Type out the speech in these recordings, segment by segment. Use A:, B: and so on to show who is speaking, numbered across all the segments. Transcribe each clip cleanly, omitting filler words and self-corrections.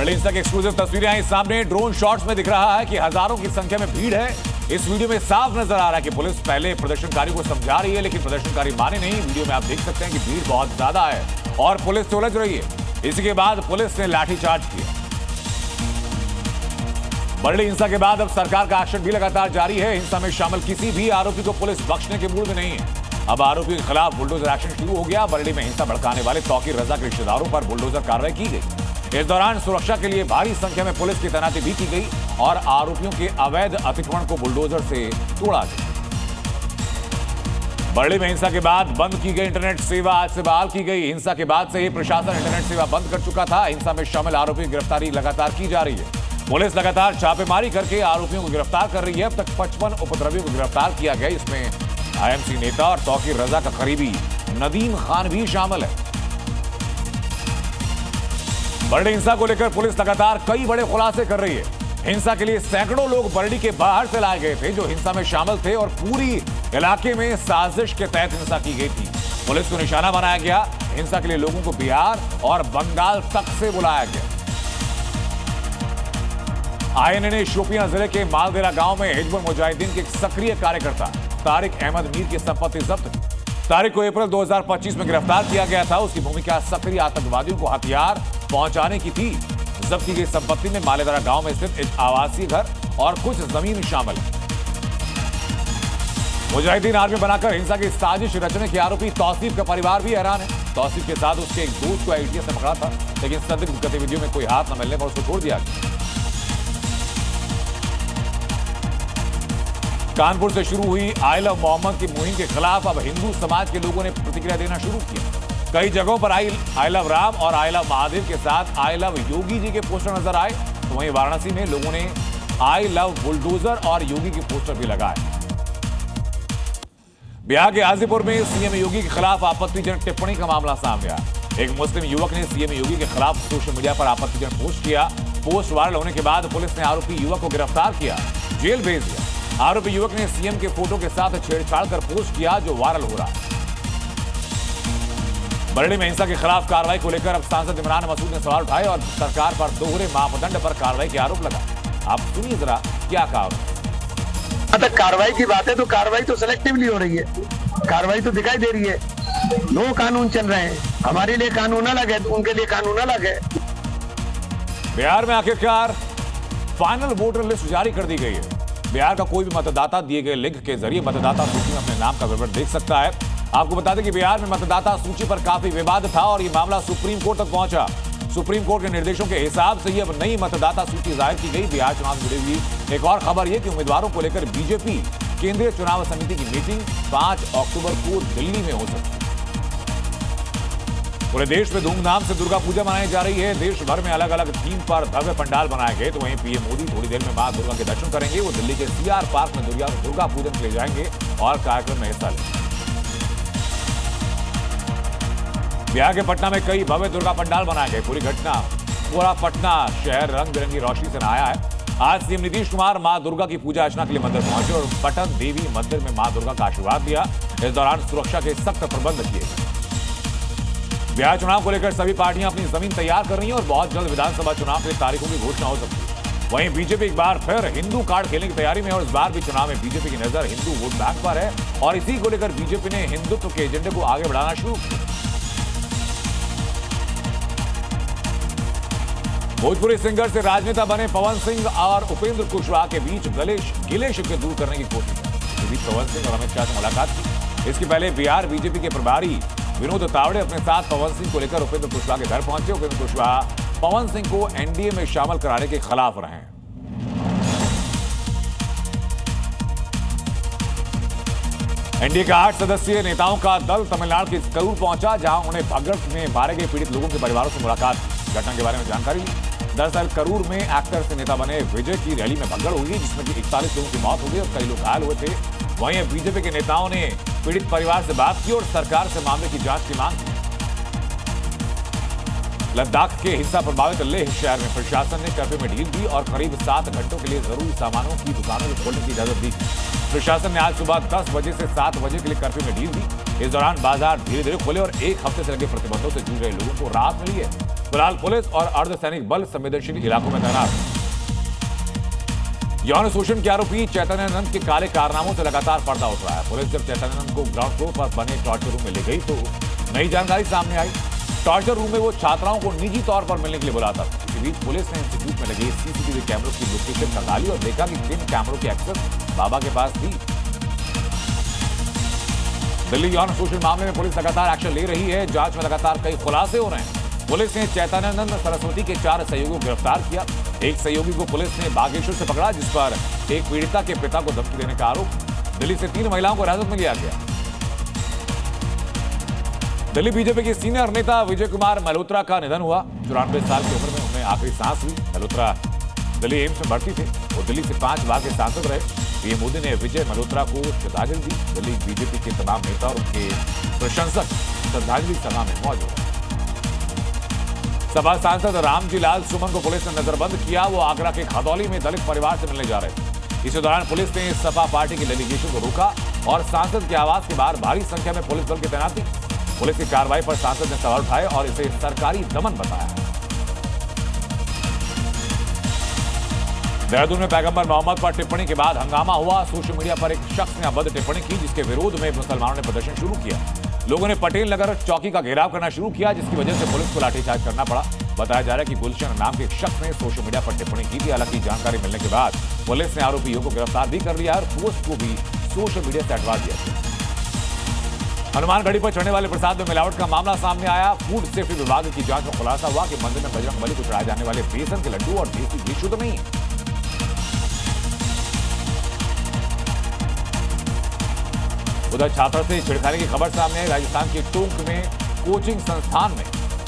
A: बड़ी हिंसा की एक्सक्लूसिव तस्वीरें आई सामने। ड्रोन शॉट्स में दिख रहा है कि हजारों की संख्या में भीड़ है। इस वीडियो में साफ नजर आ रहा है कि पुलिस पहले प्रदर्शनकारियों को समझा रही है, लेकिन प्रदर्शनकारी माने नहीं। वीडियो में आप देख सकते हैं कि भीड़ बहुत ज्यादा है और पुलिस उलझ रही है। इसी के बाद पुलिस ने लाठीचार्ज किया। बड़ी हिंसा के बाद अब सरकार का एक्शन भी लगातार जारी है। हिंसा में शामिल किसी भी आरोपी को पुलिस बख्शने के मूड में नहीं है। अब आरोपियों के खिलाफ बुलडोजर एक्शन शुरू हो गया। बरेली में हिंसा भड़काने वाले तौकीर रजा के रिश्तेदारों पर बुलडोजर कार्रवाई की गई। इस दौरान सुरक्षा के लिए भारी संख्या में पुलिस की तैनाती भी की गई और आरोपियों के अवैध अतिक्रमण को बुलडोजर से तोड़ा गया। बरेली में हिंसा के बाद बंद की गई इंटरनेट सेवा आज से बहाल की गई। हिंसा के बाद से ही प्रशासन इंटरनेट सेवा बंद कर चुका था। हिंसा में शामिल आरोपियों की गिरफ्तारी लगातार की जा रही है। पुलिस लगातार छापेमारी करके आरोपियों को गिरफ्तार कर रही है। अब तक 55 उपद्रवियों को गिरफ्तार किया गया। इसमें आईएमसी नेता और तौकीर रजा का करीबी नदीम खान भी शामिल है। बरडी हिंसा को लेकर पुलिस लगातार कई बड़े खुलासे कर रही है। हिंसा के लिए सैकड़ों लोग बरडी के बाहर से लाए गए थे जो हिंसा में शामिल थे और पूरी इलाके में साजिश के तहत हिंसा की गई थी। पुलिस को निशाना बनाया गया। हिंसा के लिए लोगों को बिहार और बंगाल तक से बुलाया गया। आईएनए ने शोपियां जिले के मालदेरा गांव में हिजबुल मुजाहिदीन के एक सक्रिय कार्यकर्ता तारिक अहमद मीर की संपत्ति जब्त की। तारिक को अप्रैल 2025 में गिरफ्तार किया गया था। उसकी भूमिका सक्रिय आतंकवादियों को हथियार पहुंचाने की थी। जब्त की गई संपत्ति में मालेदारा गांव में स्थित एक आवासीय घर और कुछ जमीन शामिल है। मुजाहिदीन आर्मी बनाकर हिंसा की साजिश रचने के आरोपी तौसीफ का परिवार भी हैरान है। तौसीफ के साथ उसके एक दोस्त को एटीएस ने पकड़ा था, लेकिन संदिग्ध गतिविधियों में कोई हाथ न मिलने पर उसको छोड़ दिया गया। कानपुर से शुरू हुई आई लव मोहम्मद की मुहिम के खिलाफ अब हिंदू समाज के लोगों ने प्रतिक्रिया देना शुरू किया। कई जगहों पर आई लव राम और आई लव महादेव के साथ आई लव योगी जी के पोस्टर नजर आए। तो वहीं वाराणसी में लोगों ने आई लव बुलडोजर और योगी के पोस्टर भी लगाए। बिहार के हाजीपुर में सीएम योगी के खिलाफ आपत्तिजनक टिप्पणी का मामला सामने आया। एक मुस्लिम युवक ने सीएम योगी के खिलाफ सोशल मीडिया पर आपत्तिजनक पोस्ट किया। पोस्ट वायरल होने के बाद पुलिस ने आरोपी युवक को गिरफ्तार किया, जेल भेज दिया। आरोपी युवक ने सीएम के फोटो के साथ छेड़छाड़ कर पोस्ट किया जो वायरल हो रहा है। बरेली में हिंसा के खिलाफ कार्रवाई को लेकर अब सांसद इमरान मसूद ने सवाल उठाए और सरकार पर दोहरे मापदंड पर कार्रवाई के आरोप लगाए। आप सुनिए जरा क्या कहा।
B: तक कार्रवाई की बात है तो कार्रवाई तो सिलेक्टिवली हो रही है। कार्रवाई तो दिखाई दे रही है। 2 कानून चल रहे हैं। हमारे लिए कानून अलग है तो उनके लिए कानून अलग है।
A: बिहार में आखिरकार फाइनल वोटर लिस्ट जारी कर दी गई है। बिहार का कोई भी मतदाता दिए गए लिंक के जरिए मतदाता सूची में अपने नाम का विवरण देख सकता है। आपको बता दें कि बिहार में मतदाता सूची पर काफी विवाद था और यह मामला सुप्रीम कोर्ट तक पहुंचा। सुप्रीम कोर्ट के निर्देशों के हिसाब से ही अब नई मतदाता सूची जाहिर की गई। बिहार चुनाव से जुड़ी हुई एक और खबर यह कि उम्मीदवारों को लेकर बीजेपी केंद्रीय चुनाव समिति की मीटिंग 5 अक्टूबर को दिल्ली में हो सकती है। पूरे देश में धूमधाम से दुर्गा पूजा मनाई जा रही है। देश भर में अलग अलग थीम पर भव्य पंडाल बनाए गए। तो वहीं पीएम मोदी थोड़ी देर में मां दुर्गा के दर्शन करेंगे। वो दिल्ली के सीआर पार्क में दुर्गा पूजन के लिए जाएंगे और कार्यक्रम में हिस्सा लेंगे। बिहार के पटना में कई भव्य दुर्गा पंडाल बनाए गए। पूरा पटना शहर रंग बिरंगी रोशनी से नहाया है। आज सीएम नीतीश कुमार मां दुर्गा की पूजा अर्चना के लिए मंदिर पहुंचे और पटन देवी मंदिर में मां दुर्गा का आशीर्वाद दिया। इस दौरान सुरक्षा के सख्त प्रबंध किए गए। बिहार चुनाव को लेकर सभी पार्टियां अपनी जमीन तैयार कर रही हैं और बहुत जल्द विधानसभा चुनाव के तारीखों की घोषणा हो सकती है। वहीं बीजेपी एक बार फिर हिंदू कार्ड खेलने की तैयारी में और इस बार भी चुनाव में बीजेपी की नजर हिंदू वोट बैंक पर है और इसी को लेकर बीजेपी ने हिंदुत्व के एजेंडे को आगे बढ़ाना शुरू किया। भोजपुरी सिंगर से राजनेता बने पवन सिंह और उपेंद्र कुशवाहा के बीच गिले शिकवे दूर करने की कोशिश है। इस बीच पवन सिंह और अमित शाह से मुलाकात की। इसके पहले बिहार बीजेपी के प्रभारी विनोद तावड़े अपने साथ पवन सिंह को लेकर उपेंद्र कुशवाहा के घर पहुंचे। उपेंद्र कुशवाहा पवन सिंह को एनडीए में शामिल कराने के खिलाफ रहे हैं। एनडीए का 8 सदस्यीय नेताओं का दल तमिलनाडु के करूर पहुंचा, जहां उन्हें भगड़ में मारे गए पीड़ित लोगों के परिवारों से मुलाकात की। घटना के बारे में जानकारी ली। दरअसल करूर में एक्टर से नेता बने विजय की रैली में भगड़ हुई, जिसमें कि 41 लोगों की मौत हो गई और कई लोग घायल हुए थे। वहीं बीजेपी के नेताओं ने पीड़ित परिवार से बात की और सरकार से मामले की जांच की मांग की। लद्दाख के हिंसा प्रभावित लेह शहर में प्रशासन ने कर्फ्यू में ढील दी और करीब 7 घंटों के लिए जरूरी सामानों की दुकानों को खोलने की इजाजत दी। प्रशासन ने आज सुबह 10 बजे से 7 बजे के लिए कर्फ्यू में ढील दी। इस दौरान बाजार धीरे धीरे खोले और एक हफ्ते से लगे प्रतिबंधों से जूझ रहे लोगों को राहत मिली है। फिलहाल पुलिस और अर्धसैनिक बल संवेदनशील इलाकों में तैनात। यौन शोषण के आरोपी चैतन्यानंद के काले कारनामों से लगातार पर्दा उठ रहा है। पुलिस जब चैतन्यानंद को ग्राउंड फ्लोर पर बने टॉर्चर रूम में ले गई तो नई जानकारी सामने आई। टॉर्चर रूम में वो छात्राओं को निजी तौर पर मिलने के लिए बुलाता था। इसी बीच पुलिस ने इंस्टीट्यूट में लगे सीसीटीवी कैमरों की लोकेशन खंगाली और देखा कि जिन कैमरों की एक्सेस बाबा के पास थी। दिल्ली यौन शोषण मामले में पुलिस लगातार एक्शन ले रही है। जांच में लगातार कई खुलासे हो रहे हैं। पुलिस ने चैतन्यानंद सरस्वती के 4 सहयोगियों को गिरफ्तार किया। एक सहयोगी को पुलिस ने बागेश्वर से पकड़ा, जिस पर एक पीड़िता के पिता को धमकी देने का आरोप। दिल्ली से 3 महिलाओं को हिरासत में लिया गया। दिल्ली बीजेपी के सीनियर नेता विजय कुमार मल्होत्रा का निधन हुआ। 94 साल की उम्र में उन्हें आखिरी सांस ली। मल्होत्रा दिल्ली एम्स में भर्ती थे। वो दिल्ली से 5 बार के सांसद रहे। पीएम मोदी ने विजय मल्होत्रा को श्रद्धांजलि दी। दिल्ली बीजेपी के तमाम नेता और उनके प्रशंसक श्रद्धांजलि सभा में मौजूद। सभा सांसद रामजी लाल सुमन को पुलिस ने नजरबंद किया। वो आगरा के खदौली में दलित परिवार से मिलने जा रहे थे। इसी दौरान पुलिस ने सपा पार्टी की डेलीगेशन को रोका और सांसद के आवास के बाहर भारी संख्या में पुलिस बल की तैनाती। पुलिस की कार्रवाई पर सांसद ने सवाल उठाए और इसे सरकारी दमन बताया। देहरादून में पैगंबर मोहम्मद पर टिप्पणी के बाद हंगामा हुआ। सोशल मीडिया पर एक शख्स ने अभद्र टिप्पणी की, जिसके विरोध में मुसलमानों ने प्रदर्शन शुरू किया। लोगों ने पटेल नगर चौकी का घेराव करना शुरू किया, जिसकी वजह से पुलिस को लाठीचार्ज करना पड़ा। बताया जा रहा है कि गुलशन नाम के एक शख्स ने सोशल मीडिया पर टिप्पणी की थी। हालांकि जानकारी मिलने के बाद पुलिस ने आरोपियों को गिरफ्तार भी कर लिया और पोस्ट को भी सोशल मीडिया से हटवा दिया। हनुमानगढ़ी पर चढ़ने वाले प्रसाद में मिलावट का मामला सामने आया। फूड सेफ्टी विभाग की जांच में खुलासा हुआ कि मंदिर में बजरंगबली को चढ़ाए जाने वाले बेसन के लड्डू और देसी घी शुद्ध नहीं है। उधर छात्र से छिड़खाने की खबर सामने आई। राजस्थान के टोंक में कोचिंग संस्थान में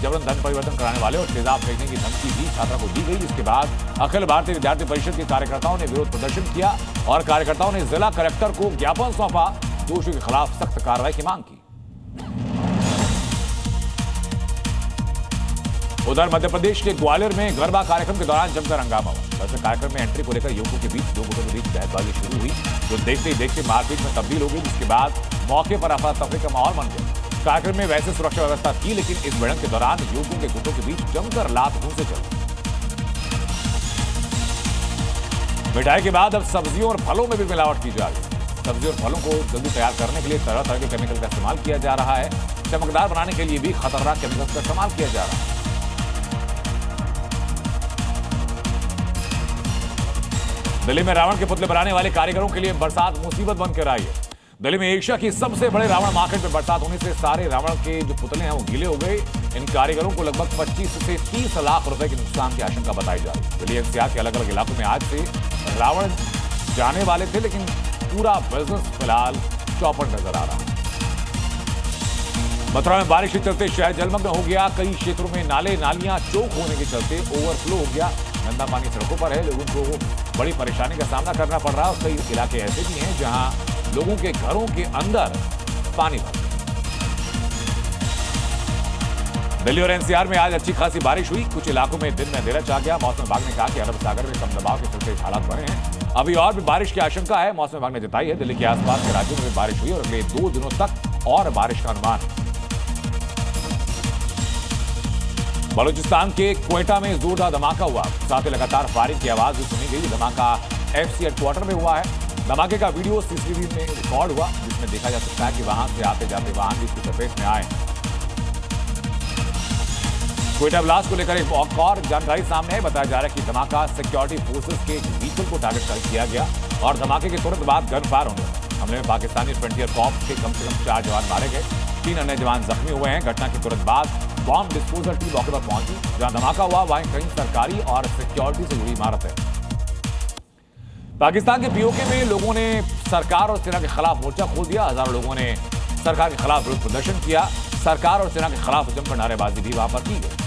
A: जबरन धन परिवर्तन कराने वाले और तेजाब फेंकने की धमकी भी छात्रा को दी गई। इसके बाद अखिल भारतीय विद्यार्थी परिषद के कार्यकर्ताओं ने विरोध प्रदर्शन किया और कार्यकर्ताओं ने जिला कलेक्टर को ज्ञापन सौंपा। दोषियों के खिलाफ सख्त कार्रवाई की मांग की। उधर मध्य प्रदेश के ग्वालियर में गरबा कार्यक्रम के दौरान जमकर हंगामा हुआ। वैसे कार्यक्रम में एंट्री को लेकर युवकों के बीच 2 गुटों के बीच बहसबाजी शुरू हुई, जो देखते ही देखते मारपीट में तब्दील हो गई। जिसके बाद मौके पर अफरा तफरी का माहौल बन गया। कार्यक्रम में वैसे सुरक्षा व्यवस्था थी, लेकिन इस भिड़ंत के दौरान युवकों के गुटों के बीच जमकर लात घूंसे चली। मिठाई के बाद अब सब्जियों और फलों में भी मिलावट की जा रही है। सब्जी और फलों को जल्दी तैयार करने के लिए तरह तरह के केमिकल का इस्तेमाल किया जा रहा है। चमकदार बनाने के लिए भी खतरनाक केमिकल का इस्तेमाल किया जा रहा है। दिल्ली में रावण के पुतले बनाने वाले कारीगरों के लिए बरसात मुसीबत बनकर आई है। दिल्ली में एशिया की सबसे बड़े रावण मार्केट में बरसात होने से सारे रावण के जो पुतले हैं वो गीले हो गए। इन कारीगरों को लगभग 25 से 30 लाख रुपए के नुकसान की आशंका बताई जा रही है। दिल्ली एनसीआर के अलग अलग इलाकों में आज से रावण जाने वाले थे, लेकिन पूरा बिजनेस फिलहाल चौपट नजर आ रहा है। मथुरा में बारिश के चलते शहर जलमग्न हो गया। कई क्षेत्रों में नाले नालियां चौक होने के चलते ओवरफ्लो हो गया। गंदा पानी सड़कों पर है। लोगों को बड़ी परेशानी का सामना करना पड़ रहा है और कई इलाके ऐसे भी हैं जहां लोगों के घरों के अंदर पानी भर गया। दिल्ली और एनसीआर में आज अच्छी खासी बारिश हुई। कुछ इलाकों में दिन में अंधेरा छा गया। मौसम विभाग ने कहा कि अरब सागर में कम दबाव के चलते हालात बने हैं। अभी और भी बारिश की आशंका है, मौसम विभाग ने जताई है। दिल्ली के आसपास के राज्यों में भी बारिश हुई और अगले 2 दिनों तक और बारिश का अनुमान है। बलूचिस्तान के क्वेटा में जोरदार धमाका हुआ। साथ ही लगातार फायरिंग की आवाज भी सुनी गई। धमाका एफसी हेडक्वार्टर में हुआ है। धमाके का वीडियो सीसीटीवी में रिकॉर्ड हुआ, जिसमें देखा जा सकता है कि वहां से आते जाते वाहन भी इसकी चपेट में आए। क्वेटा ब्लास्ट को लेकर एक और जानकारी सामने है। बताया जा रहा है कि धमाका सिक्योरिटी फोर्सेस के व्हीकल को टारगेट किया गया और धमाके के तुरंत बाद गन फायर होने लगा। हमले में पाकिस्तानी फ्रंटियर कॉर्प्स के कम से कम 4 जवान मारे गए। 3 अन्य जवान जख्मी हुए हैं। घटना के तुरंत बाद बॉम्ब डिस्पोजल टीम मौके पर पहुंची। जहां धमाका हुआ वहीं कई सरकारी और सिक्योरिटी से जुड़ी इमारत है। पाकिस्तान के पीओके में लोगों ने सरकार और सेना के खिलाफ मोर्चा खोल दिया। हजारों लोगों ने सरकार के खिलाफ विरोध प्रदर्शन किया। सरकार और सेना के खिलाफ जमकर नारेबाजी भी वहां पर की गई।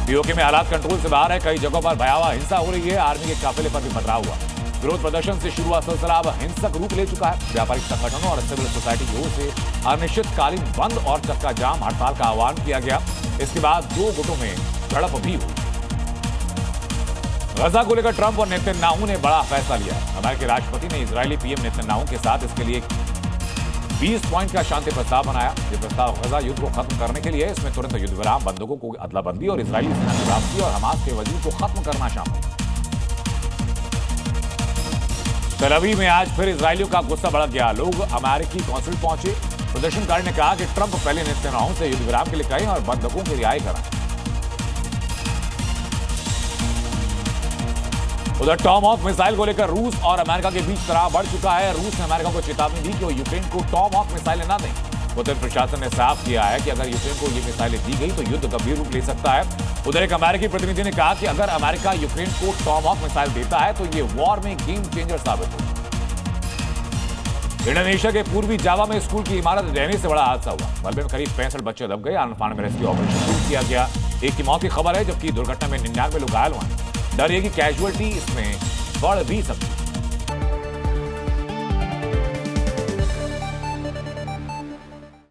A: पीओके में हालात कंट्रोल से बाहर है। कई जगहों पर भयावह हिंसा हो रही है। आर्मी के काफिले पर भी पथराव हुआ। विरोध प्रदर्शन से शुरू हुआ सिलसिला अब हिंसक रूप ले चुका है। व्यापारिक संगठनों और सिविल सोसाइटी की ओर से अनिश्चितकालीन बंद और चक्का जाम हड़ताल का आह्वान किया गया। इसके बाद 2 गुटों में झड़प भी हुई। गजा को लेकर ट्रंप और नेतन्याहू ने बड़ा फैसला लिया। अमेरिकी राष्ट्रपति ने इजरायली पीएम नेतन्याहू के साथ इसके लिए 20 पॉइंट का शांति प्रस्ताव बनाया। ये प्रस्ताव गजा युद्ध को खत्म करने के लिए, इसमें तुरंत युद्ध विराम, बंदूकों को अदलाबंदी और इजरायली सेना की वापसी और हमास के वजीर को खत्म करना शामिल। तेल अवीव में आज फिर इजरायलियों का गुस्सा भड़क गया। लोग अमेरिकी कौंसिल पहुंचे। प्रदर्शनकारी ने कहा कि ट्रंप पहले नेतन्याहू से युद्ध विराम के लिए कहें और बंधकों की रिहाई कराएं। उधर टॉमहॉक मिसाइल को लेकर रूस और अमेरिका के बीच तनाव बढ़ चुका है। रूस ने अमेरिका को चेतावनी दी कि वो यूक्रेन को टॉमहॉक मिसाइलें न दें। पुतिन प्रशासन ने साफ किया है कि अगर यूक्रेन को ये मिसाइलें दी गई तो युद्ध गंभीर रूप ले सकता है। उधर एक अमेरिकी प्रतिनिधि ने कहा कि अगर अमेरिका यूक्रेन को टॉमहॉक मिसाइल देता है तो ये वॉर में गेम चेंजर साबित होगा। इंडोनेशिया के पूर्वी जावा में स्कूल की इमारत ढहने से बड़ा हादसा हुआ। मलबे में करीब 65 बच्चे दब गए। आनफान में रेस्क्यू ऑपरेशन शुरू किया गया। एक की मौत की खबर है, जबकि दुर्घटना में 99 लोग घायल हुए। डर है कि कैजुअलिटी इसमें बढ़ भी सकती है।